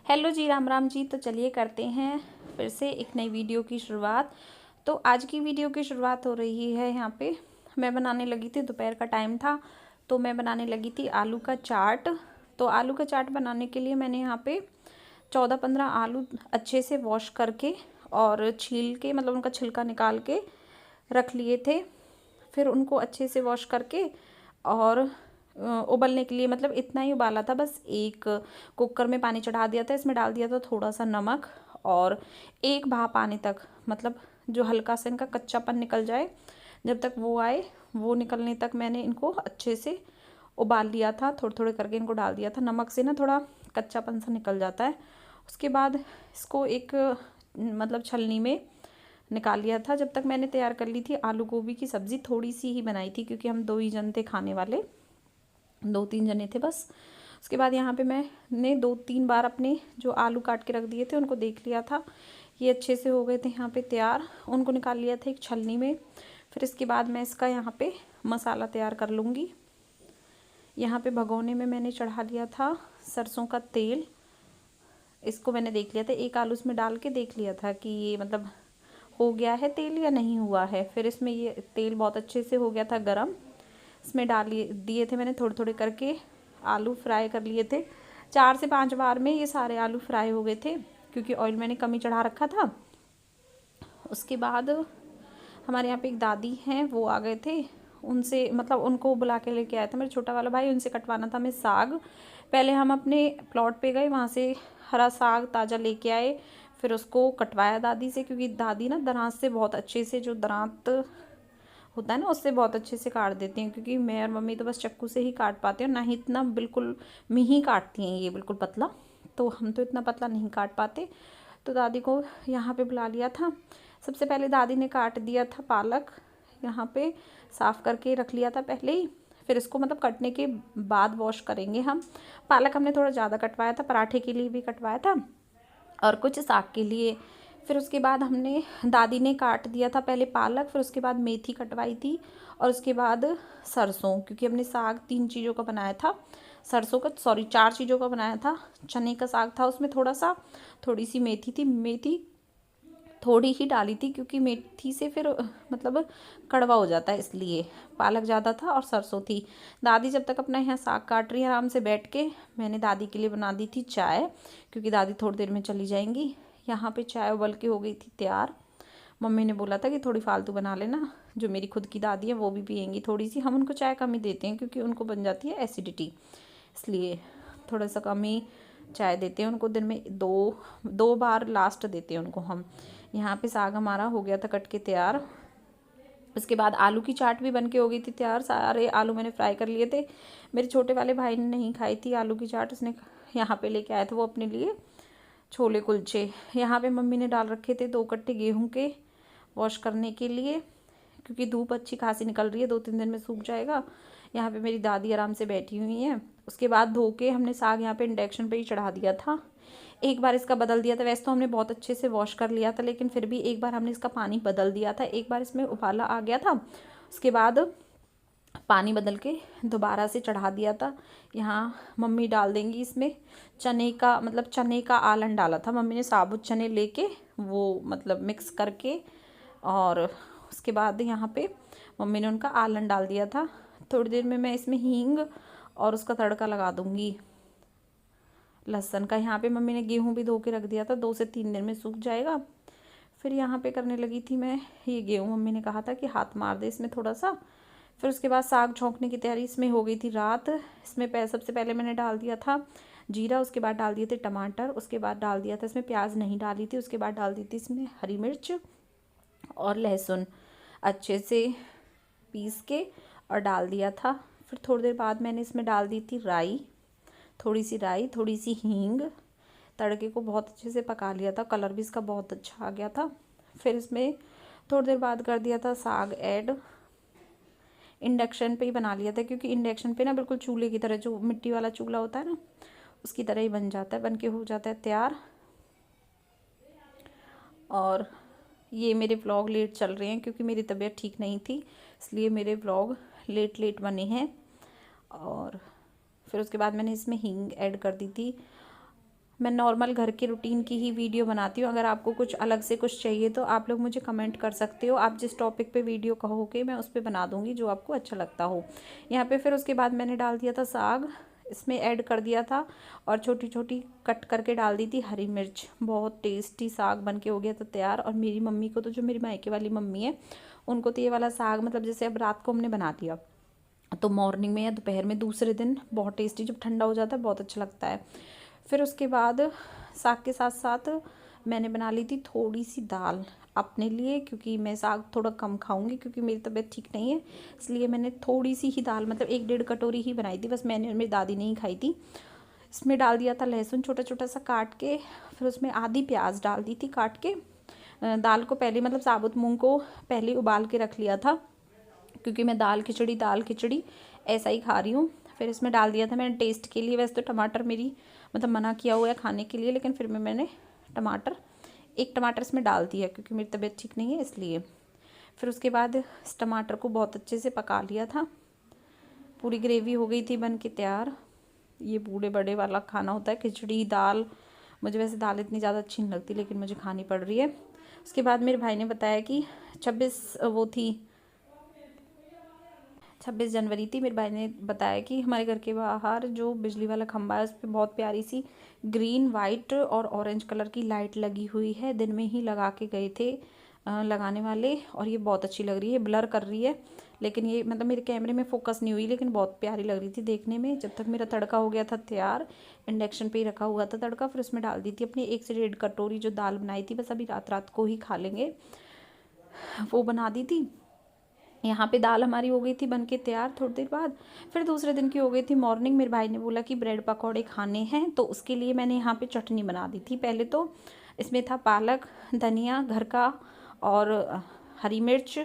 Hello जी, राम राम जी। तो चलिए करते हैं फिर से एक नई वीडियो की शुरुआत। तो आज की वीडियो की शुरुआत हो रही है यहाँ पे मैं बनाने लगी थी, दोपहर का टाइम था तो मैं बनाने लगी थी आलू का चाट। तो आलू का चाट बनाने के लिए मैंने यहाँ पे 14-15 आलू अच्छे से वॉश करके और छील के मतलब उनका छिलका निकाल के रख लिए थे। फिर उनको अच्छे से वॉश करके और उबलने के लिए मतलब इतना ही उबाला था, बस एक कुकर में पानी चढ़ा दिया था, इसमें डाल दिया था थोड़ा सा नमक और एक भाप आने तक, मतलब जो हल्का सा इनका कच्चापन निकल जाए, जब तक वो आए वो निकलने तक मैंने इनको अच्छे से उबाल लिया था। थोड़े थोड़े करके इनको डाल दिया था, नमक से ना थोड़ा कच्चापन सा निकल जाता है। उसके बाद इसको एक मतलब छलनी में निकाल लिया था। जब तक मैंने तैयार कर ली थी आलू गोभी की सब्ज़ी, थोड़ी सी ही बनाई थी क्योंकि हम 2 ही जन थे खाने वाले, 2-3 जने थे बस। उसके बाद यहाँ पे मैंने 2-3 बार अपने जो आलू काट के रख दिए थे उनको देख लिया था, ये अच्छे से हो गए थे यहाँ पे तैयार। उनको निकाल लिया था एक छलनी में। फिर इसके बाद मैं इसका यहाँ पे मसाला तैयार कर लूँगी। यहाँ पे भगोने में मैंने चढ़ा लिया था सरसों का तेल। इसको मैंने देख लिया था, एक आलू इसमें डाल के देख लिया था कि ये मतलब हो गया है तेल या नहीं हुआ है। फिर इसमें ये तेल बहुत अच्छे से हो गया था गरम, इसमें डाल दिए थे मैंने थोड़े थोड़े करके आलू फ्राई कर लिए थे। 4 से 5 बार में ये सारे आलू फ्राई हो गए थे क्योंकि ऑयल मैंने कम ही चढ़ा रखा था। उसके बाद हमारे यहाँ पे एक दादी हैं, वो आ गए थे, उनसे मतलब उनको बुला के लेके आया था मेरा छोटा वाला भाई, उनसे कटवाना था मैं साग। पहले हम अपने प्लॉट पे गए, वहाँ से हरा साग ताज़ा लेके आए, फिर उसको कटवाया दादी से, क्योंकि दादी ना दरात से बहुत अच्छे से, जो दरात होता है ना उससे बहुत अच्छे से काट देती हैं, क्योंकि मैं और मम्मी तो बस चाकू से ही काट पाते हैं, ना ही इतना बिल्कुल मिही काटती हैं ये बिल्कुल पतला, तो हम तो इतना पतला नहीं काट पाते। तो दादी को यहाँ पे बुला लिया था। सबसे पहले दादी ने काट दिया था पालक, यहाँ पे साफ़ करके रख लिया था पहले ही। फिर इसको मतलब कटने के बाद वॉश करेंगे हम। पालक हमने थोड़ा ज़्यादा कटवाया था, पराठे के लिए भी कटवाया था और कुछ साग के लिए। फिर उसके बाद हमने दादी ने काट दिया था पहले पालक, फिर उसके बाद मेथी कटवाई थी और उसके बाद सरसों, क्योंकि हमने साग 3 चीज़ों का बनाया था, सरसों का सॉरी 4 चीज़ों का बनाया था। चने का साग था उसमें थोड़ा सा, थोड़ी सी मेथी थी, मेथी थोड़ी ही डाली थी क्योंकि मेथी से फिर मतलब कड़वा हो जाता है, इसलिए पालक ज़्यादा था और सरसों थी। दादी जब तक अपना यहाँ साग काट रही है आराम से बैठ के, मैंने दादी के लिए बना दी थी चाय, क्योंकि दादी थोड़ी देर में चली जाएंगी। यहाँ पे चाय उबल के हो गई थी तैयार। मम्मी ने बोला था कि थोड़ी फालतू बना लेना, जो मेरी खुद की दादी है वो भी पियेंगी थोड़ी सी, हम उनको चाय कम ही देते हैं क्योंकि उनको बन जाती है एसिडिटी, इसलिए थोड़ा सा कम ही चाय देते हैं उनको, दिन में 2 बार लास्ट देते हैं उनको हम। यहाँ पे साग हमारा हो गया था कट के तैयार। उसके बाद आलू की चाट भी बन के हो गई थी तैयार, सारे आलू मैंने फ्राई कर लिए थे। मेरे छोटे वाले भाई ने नहीं खाई थी आलू की चाट, उसने यहाँ पे लेके आया था वो अपने लिए छोले कुलचे। यहाँ पे मम्मी ने डाल रखे थे 2 कट्टे गेहूं के वॉश करने के लिए, क्योंकि धूप अच्छी खासी निकल रही है, 2-3 दिन में सूख जाएगा। यहाँ पे मेरी दादी आराम से बैठी हुई हैं। उसके बाद धो के हमने साग यहाँ पे इंडक्शन पे ही चढ़ा दिया था। एक बार इसका बदल दिया था, वैसे तो हमने बहुत अच्छे से वॉश कर लिया था, लेकिन फिर भी एक बार हमने इसका पानी बदल दिया था, एक बार इसमें उबाला आ गया था, उसके बाद पानी बदल के दोबारा से चढ़ा दिया था। यहाँ मम्मी डाल देंगी इसमें चने का, मतलब चने का आलन डाला था मम्मी ने, साबुत चने लेके वो मतलब मिक्स करके, और उसके बाद यहाँ पे मम्मी ने उनका आलन डाल दिया था। थोड़ी देर में मैं इसमें हींग और उसका तड़का लगा दूँगी लहसुन का। यहाँ पे मम्मी ने गेहूँ भी धो के रख दिया था, 2 से 3 दिन में सूख जाएगा। फिर यहाँ पे करने लगी थी मैं ये गेहूँ, मम्मी ने कहा था कि हाथ मार दे इसमें थोड़ा सा। फिर उसके बाद साग छौंकने की तैयारी इसमें हो गई थी रात। इसमें सबसे पहले मैंने डाल दिया था जीरा, उसके बाद डाल दिए थे टमाटर, उसके बाद डाल दिया था इसमें प्याज नहीं डाली थी, उसके बाद डाल दी थी इसमें हरी मिर्च और लहसुन अच्छे से पीस के और डाल दिया था। फिर थोड़ी देर बाद मैंने इसमें डाल दी थी राई, थोड़ी सी हींग, तड़के को बहुत अच्छे से पका लिया था, कलर भी इसका बहुत अच्छा आ गया था। फिर इसमें थोड़ी देर बाद कर दिया था साग ऐड। इंडक्शन पे ही बना लिया था क्योंकि इंडक्शन पे ना बिल्कुल चूल्हे की तरह, जो मिट्टी वाला चूल्हा होता है ना उसकी तरह ही बन जाता है, बन के हो जाता है तैयार। और ये मेरे व्लॉग लेट चल रहे हैं क्योंकि मेरी तबीयत ठीक नहीं थी, इसलिए मेरे व्लॉग लेट बने हैं। और फिर उसके बाद मैंने इसमें हींग ऐड कर दी थी मैं नॉर्मल घर के रूटीन की ही वीडियो बनाती हूँ। अगर आपको कुछ अलग से कुछ चाहिए तो आप लोग मुझे कमेंट कर सकते हो। आप जिस टॉपिक पे वीडियो कहोगे मैं उस पर बना दूँगी जो आपको अच्छा लगता हो। यहाँ पे फिर उसके बाद मैंने डाल दिया था साग, इसमें ऐड कर दिया था, और छोटी छोटी कट करके डाल दी थी हरी मिर्च। बहुत टेस्टी साग बन के हो गया था तैयार। और मेरी मम्मी को तो, जो मेरी मायके वाली मम्मी है, उनको तो ये वाला साग मतलब जैसे अब रात को हमने बना दिया तो मॉर्निंग में या दोपहर में दूसरे दिन बहुत टेस्टी, जब ठंडा हो जाता है बहुत अच्छा लगता है। फिर उसके बाद साग के साथ साथ मैंने बना ली थी थोड़ी सी दाल अपने लिए, क्योंकि मैं साग थोड़ा कम खाऊंगी क्योंकि मेरी तबीयत ठीक नहीं है, इसलिए मैंने थोड़ी सी ही दाल मतलब 1-1.5 कटोरी ही बनाई थी बस, मैंने और मेरी दादी ने ही खाई थी। इसमें डाल दिया था लहसुन छोटा छोटा सा काट के, फिर उसमें आधी प्याज डाल दी थी काट के। दाल को पहले मतलब साबुत मूंग को पहले उबाल के रख लिया था, क्योंकि मैं दाल खिचड़ी ऐसा ही खा रही हूँ। फिर इसमें डाल दिया था मैंने टेस्ट के लिए, वैसे तो टमाटर मेरी मतलब मना किया हुआ है खाने के लिए, लेकिन फिर मैंने एक टमाटर इसमें डाल दिया क्योंकि मेरी तबीयत ठीक नहीं है इसलिए। फिर उसके बाद इस टमाटर को बहुत अच्छे से पका लिया था, पूरी ग्रेवी हो गई थी बन के तैयार। ये बूढ़े बड़े वाला खाना होता है खिचड़ी दाल। मुझे वैसे दाल इतनी ज़्यादा अच्छी नहीं लगती लेकिन मुझे खानी पड़ रही है। उसके बाद मेरे भाई ने बताया कि 26 जनवरी थी। मेरे भाई ने बताया कि हमारे घर के बाहर जो बिजली वाला खंभा है उस पर बहुत प्यारी सी ग्रीन वाइट और ऑरेंज कलर की लाइट लगी हुई है। दिन में ही लगा के गए थे लगाने वाले, और ये बहुत अच्छी लग रही है। ब्लर कर रही है लेकिन ये मतलब मेरे कैमरे में फोकस नहीं हुई, लेकिन बहुत प्यारी लग रही थी देखने में। जब तक मेरा तड़का हो गया था तैयार, इंडक्शन पे ही रखा हुआ था तड़का, फिर उसमें डाल दी थी अपनी 1 से 1.5 कटोरी जो दाल बनाई थी, बस अभी रात रात को ही खा लेंगे, वो बना दी थी। यहाँ पे दाल हमारी हो गई थी बन के तैयार थोड़ी देर बाद। फिर दूसरे दिन की हो गई थी मॉर्निंग। मेरे भाई ने बोला कि ब्रेड पकौड़े खाने हैं, तो उसके लिए मैंने यहाँ पे चटनी बना दी थी। पहले तो इसमें था पालक धनिया घर का, और हरी मिर्च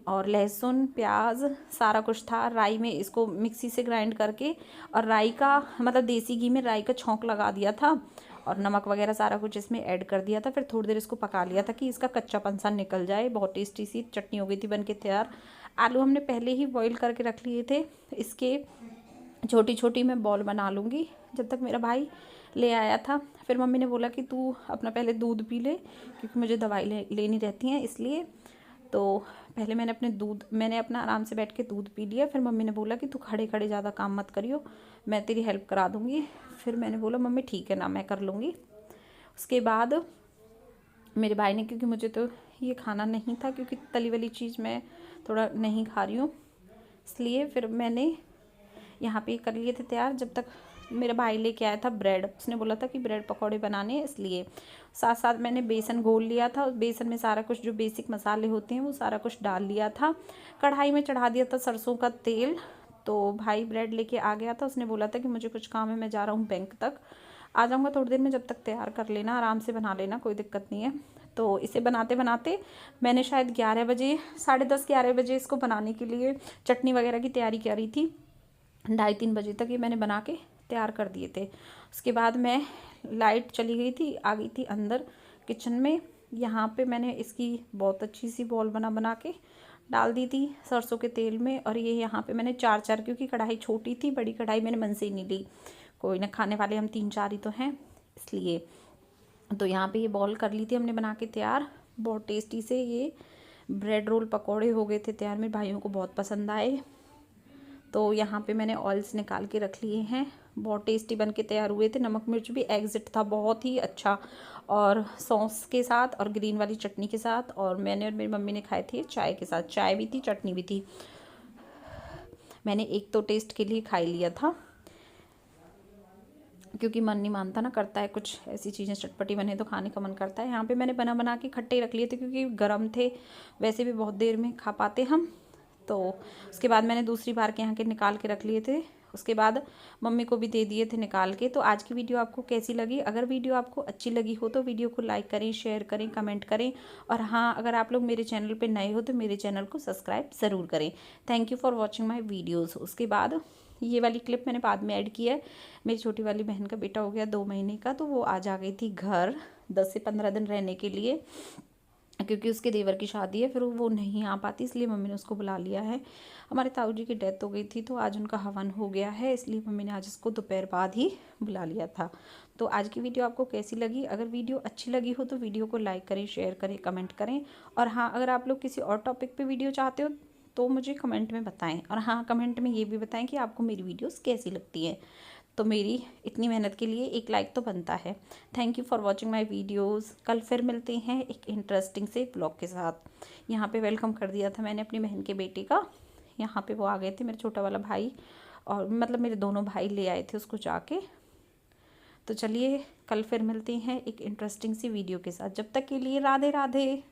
और लहसुन प्याज सारा कुछ था। राई में इसको मिक्सी से ग्राइंड करके, और राई का मतलब देसी घी में राई का छौंक लगा दिया था, और नमक वगैरह सारा कुछ इसमें ऐड कर दिया था। फिर थोड़ी देर इसको पका लिया था कि इसका कच्चापन सा निकल जाए। बहुत टेस्टी सी चटनी हो गई थी बन के तैयार। आलू हमने पहले ही बॉईल करके रख लिए थे, इसके छोटी छोटी मैं बॉल बना लूँगी। जब तक मेरा भाई ले आया था, फिर मम्मी ने बोला कि तू अपना पहले दूध पी ले, क्योंकि मुझे दवाई लेनी रहती है इसलिए। तो पहले मैंने अपना आराम से बैठ के दूध पी लिया। फिर मम्मी ने बोला कि तू खड़े खड़े ज़्यादा काम मत करियो, मैं तेरी हेल्प करा दूँगी। फिर मैंने बोला मम्मी ठीक है ना, मैं कर लूँगी। उसके बाद मेरे भाई ने, क्योंकि मुझे तो ये खाना नहीं था क्योंकि तली वाली चीज़ मैं थोड़ा नहीं खा रही हूँ, इसलिए फिर मैंने यहाँ पे कर लिए थे तैयार। जब तक मेरा भाई लेके आया था ब्रेड, उसने बोला था कि ब्रेड पकौड़े बनाने हैं, इसलिए साथ साथ मैंने बेसन घोल लिया था। बेसन में सारा कुछ जो बेसिक मसाले होते हैं वो सारा कुछ डाल लिया था। कढ़ाई में चढ़ा दिया था सरसों का तेल। तो भाई ब्रेड लेके आ गया था, उसने बोला था कि मुझे कुछ काम है, मैं जा रहा हूँ बैंक तक, आ जाऊँगा थोड़ी देर में, जब तक तैयार कर लेना, आराम से बना लेना, कोई दिक्कत नहीं है। तो इसे बनाते बनाते मैंने शायद 11 बजे 10:30-11 बजे इसको बनाने के लिए चटनी वगैरह की तैयारी करी थी। 2:30-3 बजे तक ये मैंने बना के तैयार कर दिए थे। उसके बाद मैं लाइट चली गई थी, आ गई थी अंदर किचन में। यहाँ पे मैंने इसकी बहुत अच्छी सी बॉल बना के डाल दी थी सरसों के तेल में। और ये यहाँ पे मैंने 4-4, क्योंकि कढ़ाई छोटी थी, बड़ी कढ़ाई मैंने मन से ही नहीं ली, कोई ना, खाने वाले हम 3-4 ही तो हैं इसलिए। तो यहाँ पे ये बॉल कर ली थी हमने बना के तैयार। बहुत टेस्टी से ये ब्रेड रोल पकौड़े हो गए थे तैयार, मेरे भाइयों को बहुत पसंद आए। तो यहाँ पे मैंने ऑयल्स निकाल के रख लिए हैं। बहुत टेस्टी बन के तैयार हुए थे। नमक मिर्च भी एग्जिट था, बहुत ही अच्छा, और सॉस के साथ और ग्रीन वाली चटनी के साथ। और मैंने और मेरी मम्मी ने खाए थे चाय के साथ, चाय भी थी चटनी भी थी। मैंने एक तो टेस्ट के लिए खा लिया था क्योंकि मन नहीं मानता ना, करता है कुछ ऐसी चीज़ें चटपटी बने तो खाने का मन करता है। यहाँ पे मैंने बना के खट्टे रख लिए थे क्योंकि गर्म थे, वैसे भी बहुत देर में खा पाते हम। तो उसके बाद मैंने दूसरी बार के यहाँ के निकाल के रख लिए थे। उसके बाद मम्मी को भी दे दिए थे निकाल के। तो आज की वीडियो आपको कैसी लगी? अगर वीडियो आपको अच्छी लगी हो तो वीडियो को लाइक करें, शेयर करें, कमेंट करें। और हाँ, अगर आप लोग मेरे चैनल पे नए हो तो मेरे चैनल को सब्सक्राइब ज़रूर करें। Thank you for watching my videos. उसके बाद ये वाली क्लिप मैंने बाद में ऐड की है। मेरी छोटी वाली बहन का बेटा हो गया 2 महीने का, तो वो आज आ गई थी घर 10 से 15 दिन रहने के लिए, क्योंकि उसके देवर की शादी है, फिर वो नहीं आ पाती, इसलिए मम्मी ने उसको बुला लिया है। हमारे ताऊ जी की डेथ हो गई थी तो आज उनका हवन हो गया है, इसलिए मम्मी ने आज इसको दोपहर बाद ही बुला लिया था। तो आज की वीडियो आपको कैसी लगी? अगर वीडियो अच्छी लगी हो तो वीडियो को लाइक करें, शेयर करें, कमेंट करें। और हाँ, अगर आप लोग किसी और टॉपिक पे वीडियो चाहते हो तो मुझे कमेंट में बताएं। और हाँ, कमेंट में ये भी बताएं कि आपको मेरी वीडियोस कैसी लगती है। तो मेरी इतनी मेहनत के लिए एक लाइक तो बनता है। Thank you for watching my videos. कल फिर मिलते हैं एक इंटरेस्टिंग से ब्लॉग के साथ। यहाँ पे वेलकम कर दिया था मैंने अपनी बहन के बेटे का। यहाँ पे वो आ गए थे, मेरा छोटा वाला भाई, और मतलब मेरे दोनों भाई ले आए थे उसको जाके। तो चलिए कल फिर मिलते हैं एक इंटरेस्टिंग सी वीडियो के साथ। जब तक के लिए राधे राधे।